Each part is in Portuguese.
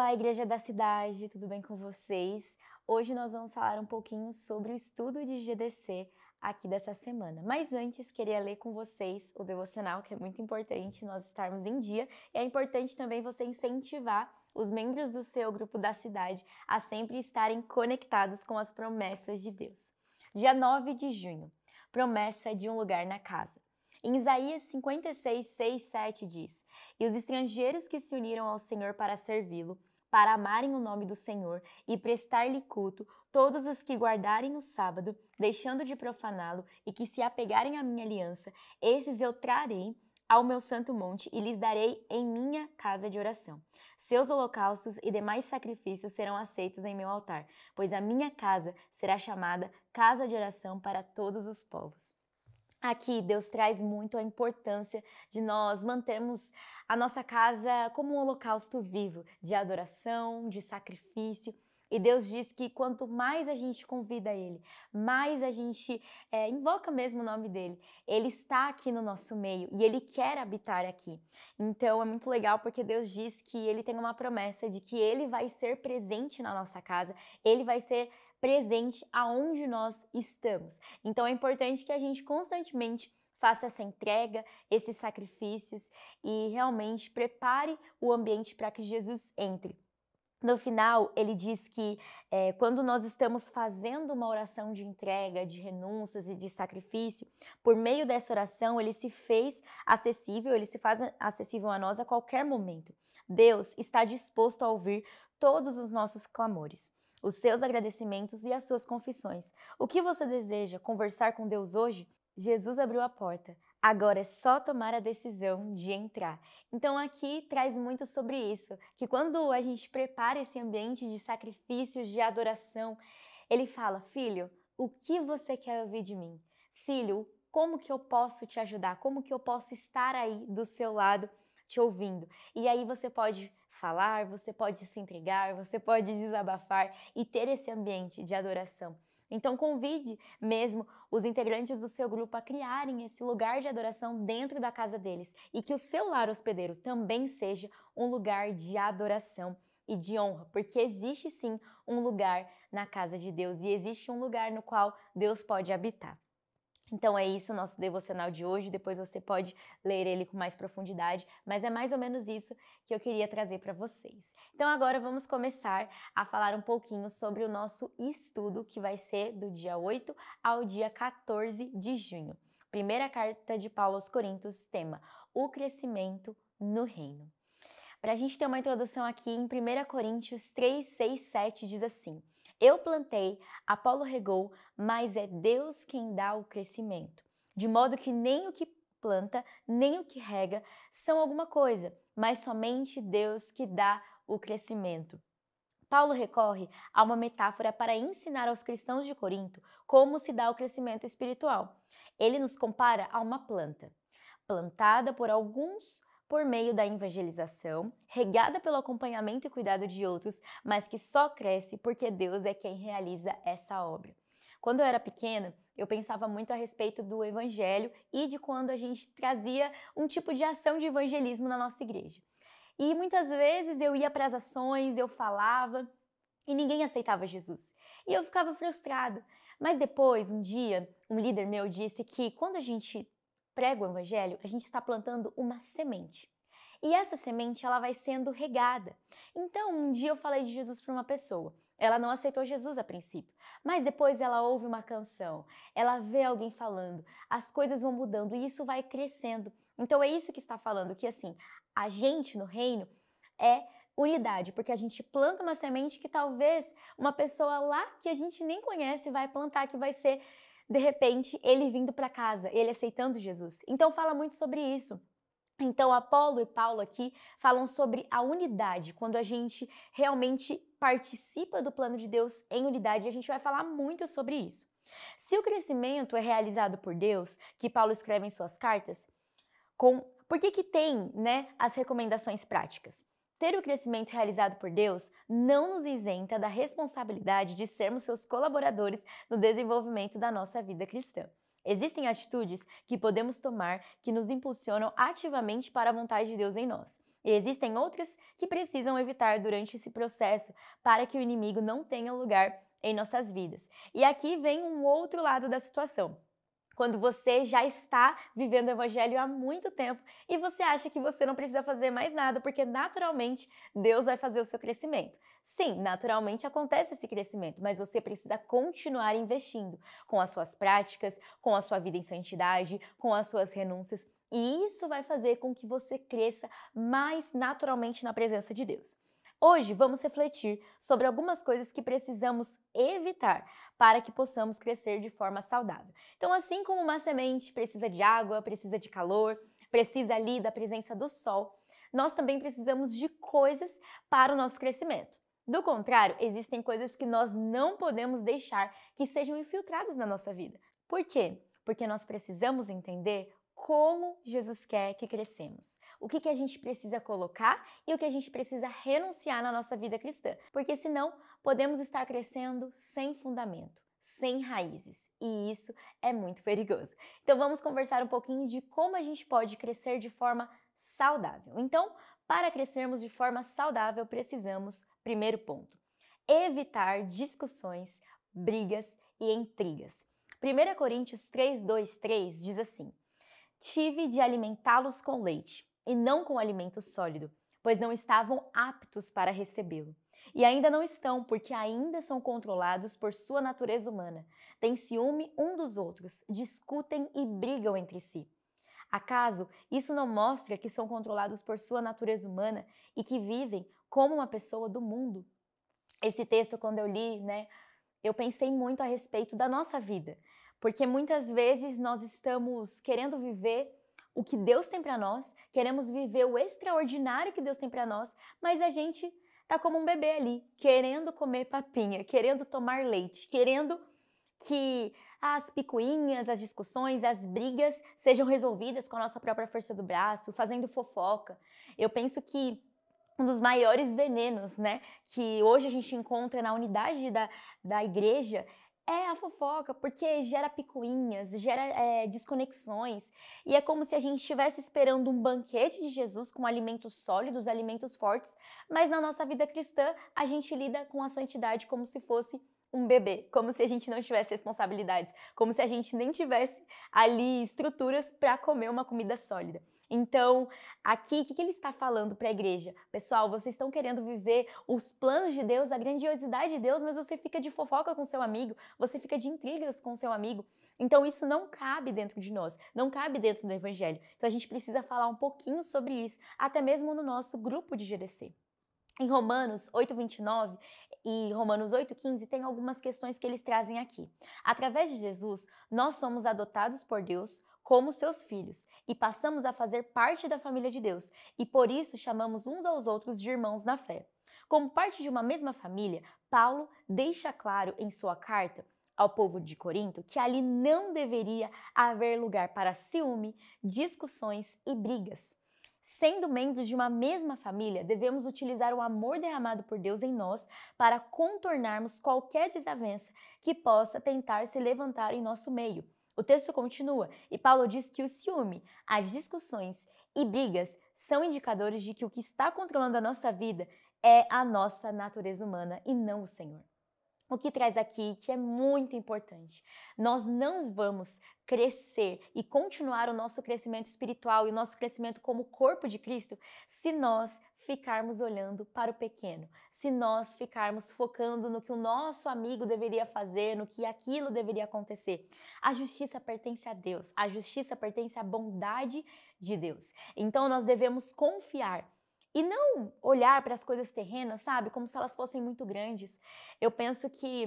Olá, Igreja da Cidade, tudo bem com vocês? Hoje nós vamos falar um pouquinho sobre o estudo de GDC aqui dessa semana. Mas antes, queria ler com vocês o devocional, que é muito importante nós estarmos em dia. E é importante também você incentivar os membros do seu grupo da cidade a sempre estarem conectados com as promessas de Deus. Dia 9 de junho, promessa de um lugar na casa. Em Isaías 56, 6, 7 diz: E os estrangeiros que se uniram ao Senhor para servi-lo, para amarem o nome do Senhor e prestar-lhe culto, todos os que guardarem o sábado, deixando de profaná-lo, e que se apegarem à minha aliança, esses eu trarei ao meu santo monte e lhes darei em minha casa de oração. Seus holocaustos e demais sacrifícios serão aceitos em meu altar, pois a minha casa será chamada casa de oração para todos os povos. Aqui Deus traz muito a importância de nós mantermos a nossa casa como um holocausto vivo, de adoração, de sacrifício. E Deus diz que quanto mais a gente convida Ele, mais a gente invoca mesmo o nome dEle, Ele está aqui no nosso meio e Ele quer habitar aqui. Então é muito legal porque Deus diz que Ele tem uma promessa de que Ele vai ser presente na nossa casa, Ele vai ser presente aonde nós estamos. Então é importante que a gente constantemente faça essa entrega, esses sacrifícios e realmente prepare o ambiente para que Jesus entre. No final, ele diz que quando nós estamos fazendo uma oração de entrega, de renúncias e de sacrifício, por meio dessa oração, ele se fez acessível, ele se faz acessível a nós a qualquer momento. Deus está disposto a ouvir todos os nossos clamores, os seus agradecimentos e as suas confissões. O que você deseja conversar com Deus hoje? Jesus abriu a porta. Agora é só tomar a decisão de entrar. Então aqui traz muito sobre isso, que quando a gente prepara esse ambiente de sacrifícios, de adoração, ele fala: filho, o que você quer ouvir de mim? Filho, como que eu posso te ajudar? Como que eu posso estar aí do seu lado te ouvindo? E aí você pode falar, você pode se entregar, você pode desabafar e ter esse ambiente de adoração. Então convide mesmo os integrantes do seu grupo a criarem esse lugar de adoração dentro da casa deles e que o seu lar hospedeiro também seja um lugar de adoração e de honra, porque existe sim um lugar na casa de Deus e existe um lugar no qual Deus pode habitar. Então é isso o nosso devocional de hoje, depois você pode ler ele com mais profundidade, mas é mais ou menos isso que eu queria trazer para vocês. Então agora vamos começar a falar um pouquinho sobre o nosso estudo, que vai ser do dia 8 ao dia 14 de junho. Primeira carta de Paulo aos Coríntios, tema: o crescimento no reino. Para a gente ter uma introdução aqui, em 1 Coríntios 3, 6, 7 diz assim: Eu plantei, Apolo regou, mas é Deus quem dá o crescimento. De modo que nem o que planta, nem o que rega são alguma coisa, mas somente Deus que dá o crescimento. Paulo recorre a uma metáfora para ensinar aos cristãos de Corinto como se dá o crescimento espiritual. Ele nos compara a uma planta, plantada por alguns por meio da evangelização, regada pelo acompanhamento e cuidado de outros, mas que só cresce porque Deus é quem realiza essa obra. Quando eu era pequena, eu pensava muito a respeito do evangelho e de quando a gente trazia um tipo de ação de evangelismo na nossa igreja. E muitas vezes eu ia para as ações, eu falava e ninguém aceitava Jesus. E eu ficava frustrada. Mas depois, um dia, um líder meu disse que quando a gente prega o evangelho, a gente está plantando uma semente. E essa semente, ela vai sendo regada. Então, um dia eu falei de Jesus para uma pessoa. Ela não aceitou Jesus a princípio, mas depois ela ouve uma canção, ela vê alguém falando, as coisas vão mudando e isso vai crescendo. Então é isso que está falando, que assim, a gente no reino é unidade, porque a gente planta uma semente que talvez uma pessoa lá que a gente nem conhece vai plantar, que vai ser, de repente, ele vindo para casa, ele aceitando Jesus. Então fala muito sobre isso. Então, Apolo e Paulo aqui falam sobre a unidade, quando a gente realmente participa do plano de Deus em unidade, a gente vai falar muito sobre isso. Se o crescimento é realizado por Deus, que Paulo escreve em suas cartas, por que tem, as recomendações práticas? Ter o crescimento realizado por Deus não nos isenta da responsabilidade de sermos seus colaboradores no desenvolvimento da nossa vida cristã. Existem atitudes que podemos tomar que nos impulsionam ativamente para a vontade de Deus em nós. E existem outras que precisam evitar durante esse processo para que o inimigo não tenha lugar em nossas vidas. E aqui vem um outro lado da situação. Quando você já está vivendo o evangelho há muito tempo e você acha que você não precisa fazer mais nada, porque naturalmente Deus vai fazer o seu crescimento. Sim, naturalmente acontece esse crescimento, mas você precisa continuar investindo com as suas práticas, com a sua vida em santidade, com as suas renúncias, e isso vai fazer com que você cresça mais naturalmente na presença de Deus. Hoje vamos refletir sobre algumas coisas que precisamos evitar para que possamos crescer de forma saudável. Então, assim como uma semente precisa de água, precisa de calor, precisa ali da presença do sol, nós também precisamos de coisas para o nosso crescimento. Do contrário, existem coisas que nós não podemos deixar que sejam infiltradas na nossa vida. Por quê? Porque nós precisamos entender como Jesus quer que crescemos. O que a gente precisa colocar e o que a gente precisa renunciar na nossa vida cristã. Porque senão podemos estar crescendo sem fundamento, sem raízes. E isso é muito perigoso. Então vamos conversar um pouquinho de como a gente pode crescer de forma saudável. Então, para crescermos de forma saudável, precisamos, primeiro ponto, evitar discussões, brigas e intrigas. 1 Coríntios 3, 2, 3 diz assim: tive de alimentá-los com leite, e não com alimento sólido, pois não estavam aptos para recebê-lo. E ainda não estão, porque ainda são controlados por sua natureza humana. Têm ciúme um dos outros, discutem e brigam entre si. Acaso isso não mostra que são controlados por sua natureza humana e que vivem como uma pessoa do mundo? Esse texto, quando eu li, eu pensei muito a respeito da nossa vida, porque muitas vezes nós estamos querendo viver o que Deus tem para nós, queremos viver o extraordinário que Deus tem para nós, mas a gente tá como um bebê ali, querendo comer papinha, querendo tomar leite, querendo que as picuinhas, as discussões, as brigas sejam resolvidas com a nossa própria força do braço, fazendo fofoca. Eu penso que um dos maiores venenos, que hoje a gente encontra na unidade da igreja é a fofoca, porque gera picuinhas, gera desconexões, e é como se a gente estivesse esperando um banquete de Jesus com alimentos sólidos, alimentos fortes, mas na nossa vida cristã a gente lida com a santidade como se fosse um bebê, como se a gente não tivesse responsabilidades, como se a gente nem tivesse ali estruturas para comer uma comida sólida. Então, aqui, o que ele está falando para a igreja? Pessoal, vocês estão querendo viver os planos de Deus, a grandiosidade de Deus, mas você fica de fofoca com seu amigo, você fica de intrigas com seu amigo. Então, isso não cabe dentro de nós, não cabe dentro do evangelho. Então, a gente precisa falar um pouquinho sobre isso, até mesmo no nosso grupo de GDC. Em Romanos 8:29 e Romanos 8:15 tem algumas questões que eles trazem aqui. Através de Jesus, nós somos adotados por Deus como seus filhos e passamos a fazer parte da família de Deus, e por isso chamamos uns aos outros de irmãos na fé. Como parte de uma mesma família, Paulo deixa claro em sua carta ao povo de Corinto que ali não deveria haver lugar para ciúme, discussões e brigas. Sendo membros de uma mesma família, devemos utilizar o amor derramado por Deus em nós para contornarmos qualquer desavença que possa tentar se levantar em nosso meio. O texto continua e Paulo diz que o ciúme, as discussões e brigas são indicadores de que o que está controlando a nossa vida é a nossa natureza humana e não o Senhor. O que traz aqui que é muito importante. Nós não vamos crescer e continuar o nosso crescimento espiritual e o nosso crescimento como corpo de Cristo se nós ficarmos olhando para o pequeno, se nós ficarmos focando no que o nosso amigo deveria fazer, no que aquilo deveria acontecer. A justiça pertence a Deus, a justiça pertence à bondade de Deus. Então nós devemos confiar e não olhar para as coisas terrenas, sabe? Como se elas fossem muito grandes. Eu penso que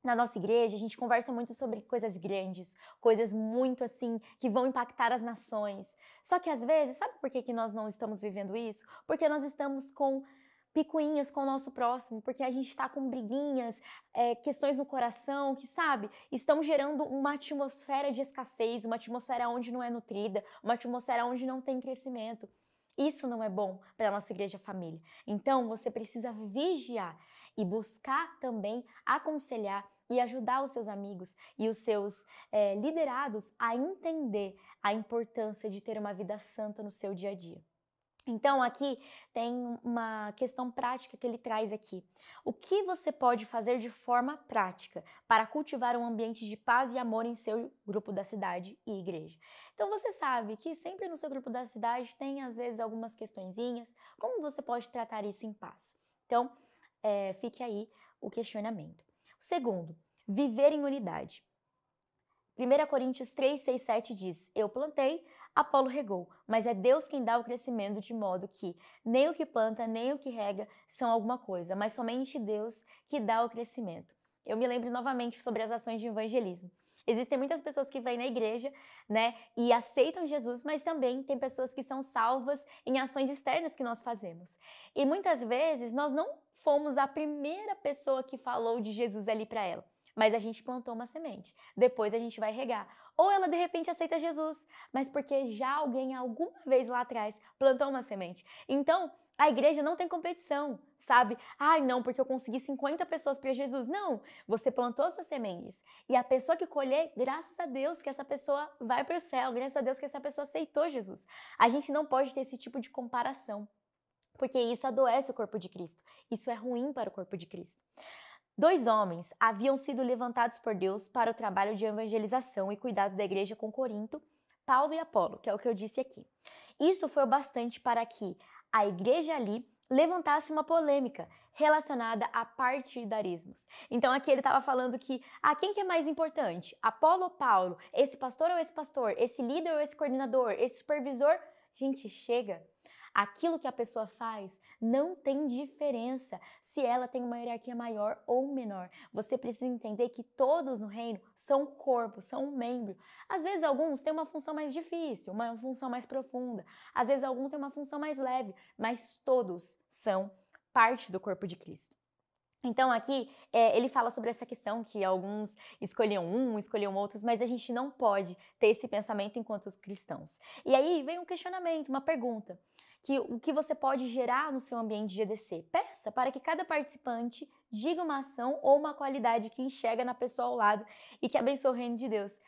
na nossa igreja a gente conversa muito sobre coisas grandes, coisas muito assim, que vão impactar as nações. Só que às vezes, sabe por que nós não estamos vivendo isso? Porque nós estamos com picuinhas com o nosso próximo, porque a gente está com briguinhas, questões no coração que, sabe, estão gerando uma atmosfera de escassez, uma atmosfera onde não é nutrida, uma atmosfera onde não tem crescimento. Isso não é bom para a nossa igreja família. Então, você precisa vigiar e buscar também aconselhar e ajudar os seus amigos e os seus liderados a entender a importância de ter uma vida santa no seu dia a dia. Então, aqui tem uma questão prática que ele traz aqui. O que você pode fazer de forma prática para cultivar um ambiente de paz e amor em seu grupo da cidade e igreja? Então, você sabe que sempre no seu grupo da cidade tem, às vezes, algumas questõezinhas. Como você pode tratar isso em paz? Então, fique aí o questionamento. O segundo, viver em unidade. 1 Coríntios 3, 6, 7 diz: Eu plantei, Apolo regou, mas é Deus quem dá o crescimento, de modo que nem o que planta, nem o que rega são alguma coisa, mas somente Deus que dá o crescimento. Eu me lembro novamente sobre as ações de evangelismo. Existem muitas pessoas que vêm na igreja, né, e aceitam Jesus, mas também tem pessoas que são salvas em ações externas que nós fazemos. E muitas vezes nós não fomos a primeira pessoa que falou de Jesus ali para ela, mas a gente plantou uma semente. Depois a gente vai regar. Ou ela de repente aceita Jesus, mas porque já alguém alguma vez lá atrás plantou uma semente. Então, a igreja não tem competição, sabe? Ai, não, porque eu consegui 50 pessoas para Jesus. Não, você plantou suas sementes. E a pessoa que colher, graças a Deus que essa pessoa vai para o céu, graças a Deus que essa pessoa aceitou Jesus. A gente não pode ter esse tipo de comparação, porque isso adoece o corpo de Cristo. Isso é ruim para o corpo de Cristo. 2 homens haviam sido levantados por Deus para o trabalho de evangelização e cuidado da igreja com Corinto, Paulo e Apolo, que é o que eu disse aqui. Isso foi o bastante para que a igreja ali levantasse uma polêmica relacionada a partidarismos. Então aqui ele estava falando que, quem que é mais importante? Apolo ou Paulo? Esse pastor ou esse pastor? Esse líder ou esse coordenador? Esse supervisor? Gente, chega! Aquilo que a pessoa faz não tem diferença se ela tem uma hierarquia maior ou menor. Você precisa entender que todos no reino são corpo, são um membro. Às vezes alguns têm uma função mais difícil, uma função mais profunda. Às vezes alguns têm uma função mais leve, mas todos são parte do corpo de Cristo. Então aqui ele fala sobre essa questão que alguns escolhiam outros, mas a gente não pode ter esse pensamento enquanto os cristãos. E aí vem um questionamento, uma pergunta, que o que você pode gerar no seu ambiente de GDC? Peça para que cada participante diga uma ação ou uma qualidade que enxerga na pessoa ao lado e que abençoe o reino de Deus.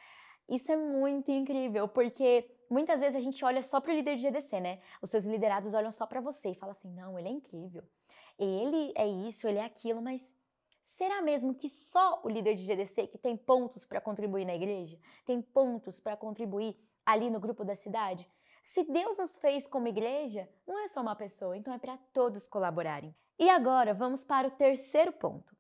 Isso é muito incrível, porque muitas vezes a gente olha só para o líder de GDC, né? Os seus liderados olham só para você e falam assim, não, ele é incrível. Ele é isso, ele é aquilo, mas será mesmo que só o líder de GDC que tem pontos para contribuir na igreja? Tem pontos para contribuir ali no grupo da cidade? Se Deus nos fez como igreja, não é só uma pessoa, então é para todos colaborarem. E agora vamos para o terceiro ponto.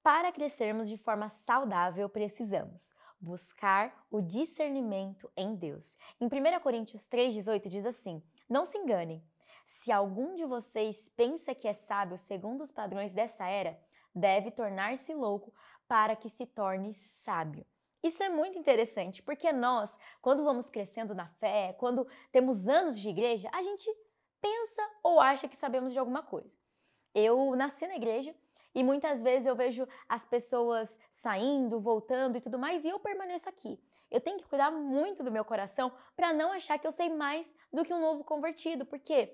Para crescermos de forma saudável, precisamos buscar o discernimento em Deus. Em 1 Coríntios 3,18 diz assim: Não se enganem, se algum de vocês pensa que é sábio segundo os padrões dessa era, deve tornar-se louco para que se torne sábio. Isso é muito interessante, porque nós, quando vamos crescendo na fé, quando temos anos de igreja, a gente pensa ou acha que sabemos de alguma coisa. Eu nasci na igreja e muitas vezes eu vejo as pessoas saindo, voltando e tudo mais, e eu permaneço aqui. Eu tenho que cuidar muito do meu coração para não achar que eu sei mais do que um novo convertido, porque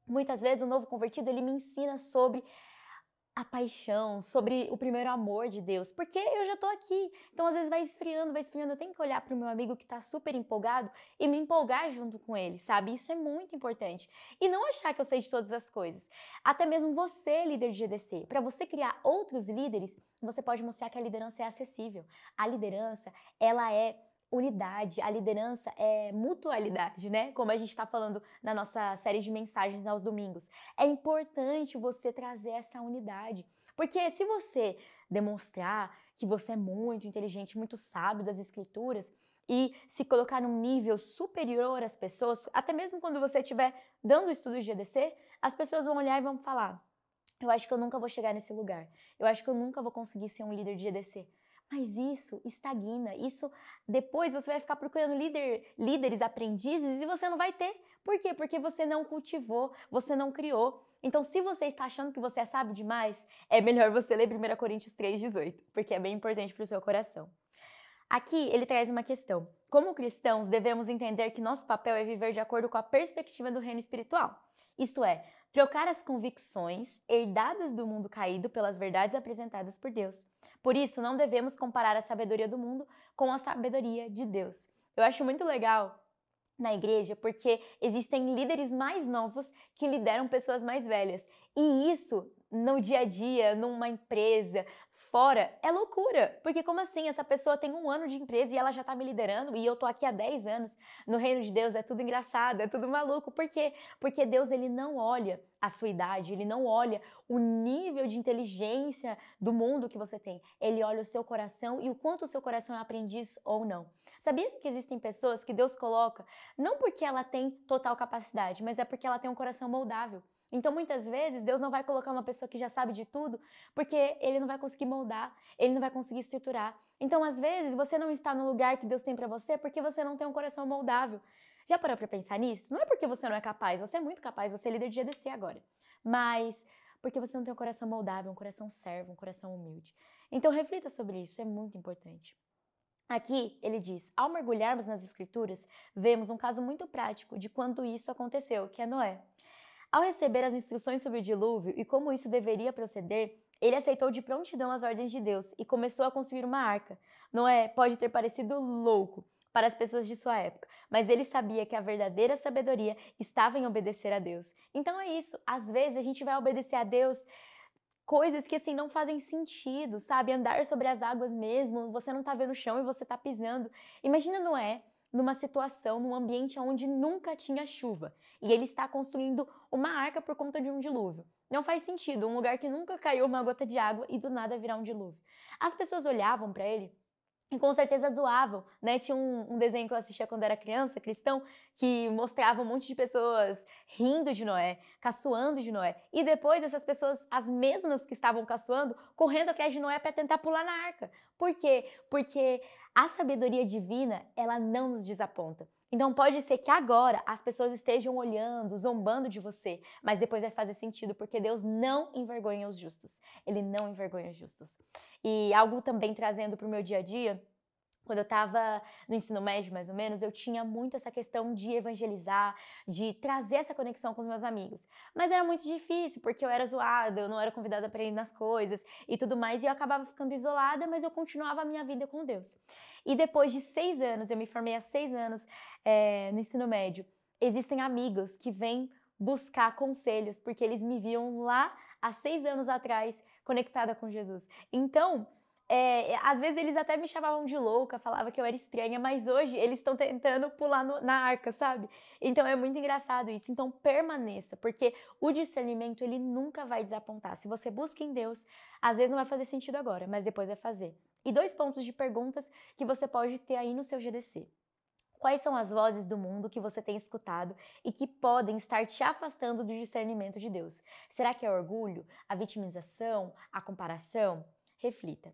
muitas vezes o novo convertido ele me ensina sobre a paixão, sobre o primeiro amor de Deus, porque eu já tô aqui. Então, às vezes vai esfriando, eu tenho que olhar para o meu amigo que tá super empolgado e me empolgar junto com ele, sabe? Isso é muito importante. E não achar que eu sei de todas as coisas. Até mesmo você, líder de GDC, para você criar outros líderes, você pode mostrar que a liderança é acessível. A liderança, ela é unidade, a liderança é mutualidade, né? Como a gente está falando na nossa série de mensagens aos domingos. É importante você trazer essa unidade, porque se você demonstrar que você é muito inteligente, muito sábio das escrituras e se colocar num nível superior às pessoas, até mesmo quando você estiver dando o estudo de GDC, as pessoas vão olhar e vão falar: eu acho que eu nunca vou chegar nesse lugar, eu acho que eu nunca vou conseguir ser um líder de GDC. Mas isso estagna, isso depois você vai ficar procurando líderes, aprendizes e você não vai ter. Por quê? Porque você não cultivou, você não criou. Então, se você está achando que você é sábio demais, é melhor você ler 1 Coríntios 3,18, porque é bem importante para o seu coração. Aqui ele traz uma questão. Como cristãos, devemos entender que nosso papel é viver de acordo com a perspectiva do reino espiritual. Isto é, trocar as convicções herdadas do mundo caído pelas verdades apresentadas por Deus. Por isso, não devemos comparar a sabedoria do mundo com a sabedoria de Deus. Eu acho muito legal na igreja porque existem líderes mais novos que lideram pessoas mais velhas. E isso, no dia a dia, numa empresa, fora, é loucura. Porque como assim? Essa pessoa tem 1 ano de empresa e ela já tá me liderando e eu tô aqui há 10 anos. No reino de Deus é tudo engraçado, é tudo maluco. Por quê? Porque Deus, ele não olha a sua idade, ele não olha o nível de inteligência do mundo que você tem. Ele olha o seu coração e o quanto o seu coração é aprendiz ou não. Sabia que existem pessoas que Deus coloca não porque ela tem total capacidade, mas é porque ela tem um coração moldável. Então, muitas vezes, Deus não vai colocar uma pessoa que já sabe de tudo, porque ele não vai conseguir moldar, ele não vai conseguir estruturar. Então, às vezes, você não está no lugar que Deus tem para você porque você não tem um coração moldável. Já parou para pensar nisso? Não é porque você não é capaz, você é muito capaz, você é líder de GDC agora. Mas porque você não tem um coração moldável, um coração servo, um coração humilde. Então, reflita sobre isso, é muito importante. Aqui ele diz: ao mergulharmos nas Escrituras, vemos um caso muito prático de quando isso aconteceu, que é Noé. Ao receber as instruções sobre o dilúvio e como isso deveria proceder, ele aceitou de prontidão as ordens de Deus e começou a construir uma arca. Noé pode ter parecido louco para as pessoas de sua época, mas ele sabia que a verdadeira sabedoria estava em obedecer a Deus. Então é isso, às vezes a gente vai obedecer a Deus coisas que assim não fazem sentido, sabe? Andar sobre as águas mesmo, você não tá vendo o chão e você tá pisando. Imagina Noé numa situação, num ambiente onde nunca tinha chuva, e ele está construindo uma arca por conta de um dilúvio. Não faz sentido, um lugar que nunca caiu uma gota de água e do nada virar um dilúvio. As pessoas olhavam para ele e com certeza zoavam, né? Tinha um desenho que eu assistia quando era criança, cristão, que mostrava um monte de pessoas rindo de Noé, caçoando de Noé. E depois essas pessoas, as mesmas que estavam caçoando, correndo atrás de Noé para tentar pular na arca. Por quê? Porque a sabedoria divina, ela não nos desaponta. Então pode ser que agora as pessoas estejam olhando, zombando de você, mas depois vai fazer sentido, porque Deus não envergonha os justos. Ele não envergonha os justos. E algo também trazendo para o meu dia a dia, quando eu estava no ensino médio, mais ou menos, eu tinha muito essa questão de evangelizar, de trazer essa conexão com os meus amigos. Mas era muito difícil, porque eu era zoada, eu não era convidada para ir nas coisas e tudo mais, e eu acabava ficando isolada, mas eu continuava a minha vida com Deus. E depois de 6 anos, eu me formei há 6 anos no ensino médio, existem amigos que vêm buscar conselhos, porque eles me viam lá há 6 anos atrás, conectada com Jesus. Então, às vezes eles até me chamavam de louca, falavam que eu era estranha, mas hoje eles estão tentando pular na arca, sabe? Então é muito engraçado isso. Então permaneça, porque o discernimento ele nunca vai desapontar. Se você busca em Deus, às vezes não vai fazer sentido agora, mas depois vai fazer. E 2 pontos de perguntas que você pode ter aí no seu GDC. Quais são as vozes do mundo que você tem escutado e que podem estar te afastando do discernimento de Deus? Será que é orgulho, a vitimização, a comparação? Reflita.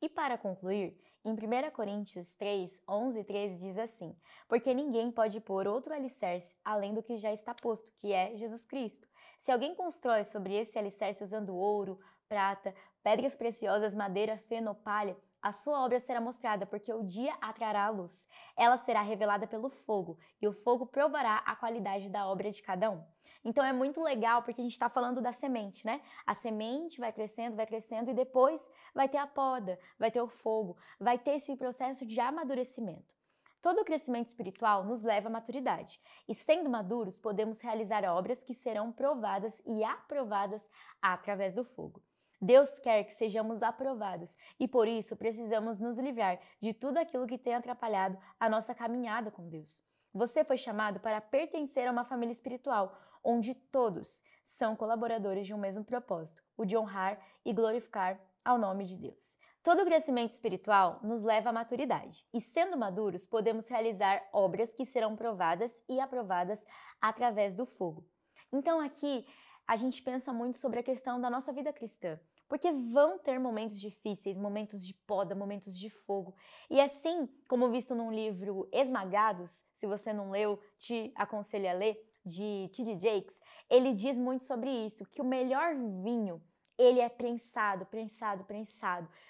E para concluir, em 1 Coríntios 3, 11 e 13 diz assim: porque ninguém pode pôr outro alicerce além do que já está posto, que é Jesus Cristo. Se alguém constrói sobre esse alicerce usando ouro, prata, pedras preciosas, madeira, feno ou palha, a sua obra será mostrada, porque o dia a trará a luz. Ela será revelada pelo fogo, e o fogo provará a qualidade da obra de cada um. Então é muito legal, porque a gente está falando da semente, né? A semente vai crescendo, e depois vai ter a poda, vai ter o fogo, vai ter esse processo de amadurecimento. Todo o crescimento espiritual nos leva à maturidade, e sendo maduros, podemos realizar obras que serão provadas e aprovadas através do fogo. Deus quer que sejamos aprovados e por isso precisamos nos livrar de tudo aquilo que tem atrapalhado a nossa caminhada com Deus. Você foi chamado para pertencer a uma família espiritual, onde todos são colaboradores de um mesmo propósito, o de honrar e glorificar ao nome de Deus. Todo crescimento espiritual nos leva à maturidade, e sendo maduros, podemos realizar obras que serão provadas e aprovadas através do fogo. Então aqui a gente pensa muito sobre a questão da nossa vida cristã, porque vão ter momentos difíceis, momentos de poda, momentos de fogo. E assim como visto num livro Esmagados, se você não leu, te aconselho a ler, de T.D. Jakes, ele diz muito sobre isso, que o melhor vinho, ele é prensado,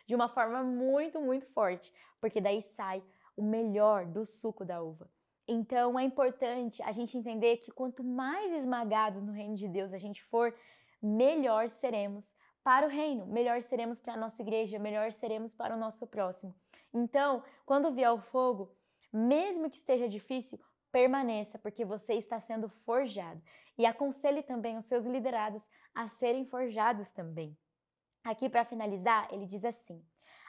de uma forma muito, muito forte, porque daí sai o melhor do suco da uva. Então é importante a gente entender que quanto mais esmagados no reino de Deus a gente for, melhor seremos para o reino, melhor seremos para a nossa igreja, melhor seremos para o nosso próximo. Então, quando vier o fogo, mesmo que esteja difícil, permaneça, porque você está sendo forjado. E aconselhe também os seus liderados a serem forjados também. Aqui, para finalizar, ele diz assim: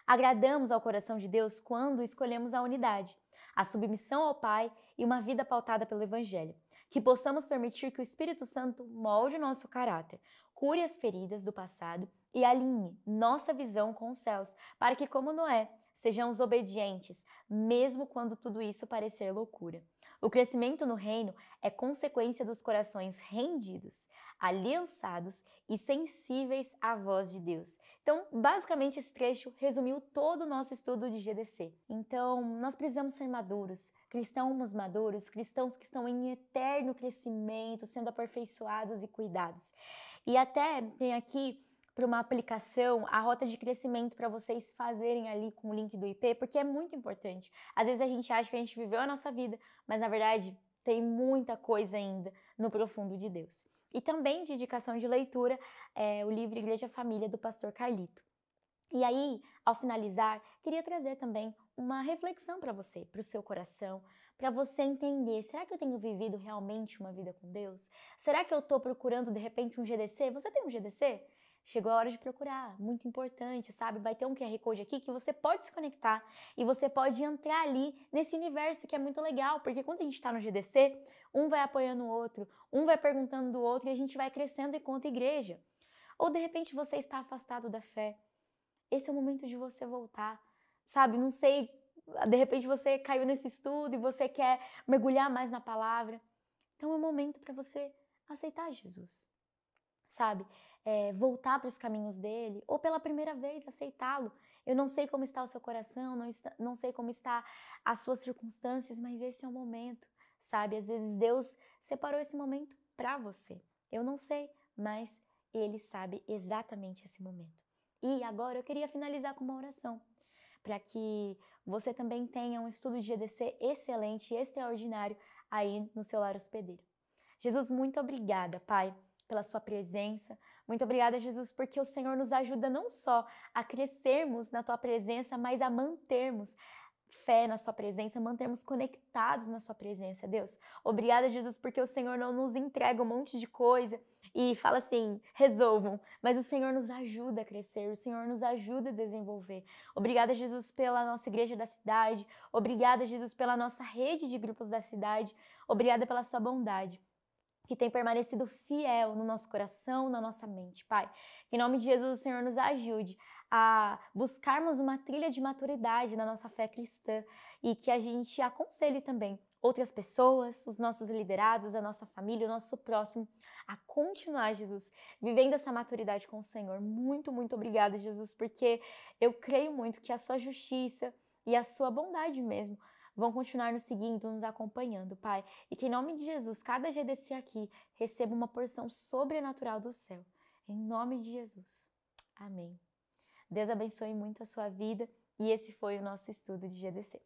agradamos ao coração de Deus quando escolhemos a unidade, a submissão ao Pai e uma vida pautada pelo Evangelho. Que possamos permitir que o Espírito Santo molde o nosso caráter, cure as feridas do passado e alinhe nossa visão com os céus, para que, como Noé, sejamos obedientes, mesmo quando tudo isso parecer loucura. O crescimento no reino é consequência dos corações rendidos, aliançados e sensíveis à voz de Deus. Então, basicamente, esse trecho resumiu todo o nosso estudo de GDC. Então, nós precisamos ser maduros, cristãos que estão em eterno crescimento, sendo aperfeiçoados e cuidados. E até tem aqui para uma aplicação a rota de crescimento para vocês fazerem ali com o link do IP, porque é muito importante. Às vezes a gente acha que a gente viveu a nossa vida, mas na verdade tem muita coisa ainda no profundo de Deus. E também de indicação de leitura, o livro Igreja Família, do pastor Carlito. E aí, ao finalizar, queria trazer também uma reflexão para você, para o seu coração, para você entender, será que eu tenho vivido realmente uma vida com Deus? Será que eu estou procurando, de repente, um GDC? Você tem um GDC? Chegou a hora de procurar, muito importante, sabe? Vai ter um QR Code aqui que você pode se conectar e você pode entrar ali nesse universo que é muito legal, porque quando a gente está no GDC, um vai apoiando o outro, um vai perguntando do outro e a gente vai crescendo enquanto igreja. Ou de repente você está afastado da fé. Esse é o momento de você voltar, sabe? Não sei, de repente você caiu nesse estudo e você quer mergulhar mais na palavra. Então é o momento para você aceitar Jesus, sabe? Voltar para os caminhos dele, ou pela primeira vez aceitá-lo. Eu não sei como está o seu coração, não sei como está as suas circunstâncias, mas esse é o momento, sabe? Às vezes Deus separou esse momento para você. Eu não sei, mas Ele sabe exatamente esse momento. E agora eu queria finalizar com uma oração, para que você também tenha um estudo de GDC excelente e extraordinário aí no seu lar hospedeiro. Jesus, muito obrigada, Pai, pela sua presença. Muito obrigada, Jesus, porque o Senhor nos ajuda não só a crescermos na tua presença, mas a mantermos fé na sua presença, mantermos conectados na sua presença, Deus. Obrigada, Jesus, porque o Senhor não nos entrega um monte de coisa e fala assim, resolvam, mas o Senhor nos ajuda a crescer, o Senhor nos ajuda a desenvolver. Obrigada, Jesus, pela nossa igreja da cidade, obrigada, Jesus, pela nossa rede de grupos da cidade, obrigada pela sua bondade, que tem permanecido fiel no nosso coração, na nossa mente, Pai. Que em nome de Jesus o Senhor nos ajude a buscarmos uma trilha de maturidade na nossa fé cristã e que a gente aconselhe também outras pessoas, os nossos liderados, a nossa família, o nosso próximo, a continuar, Jesus, vivendo essa maturidade com o Senhor. Muito, muito obrigada, Jesus, porque eu creio muito que a sua justiça e a sua bondade mesmo vão continuar nos seguindo, nos acompanhando, Pai. E que em nome de Jesus, cada GDC aqui receba uma porção sobrenatural do céu. Em nome de Jesus. Amém. Deus abençoe muito a sua vida e esse foi o nosso estudo de GDC.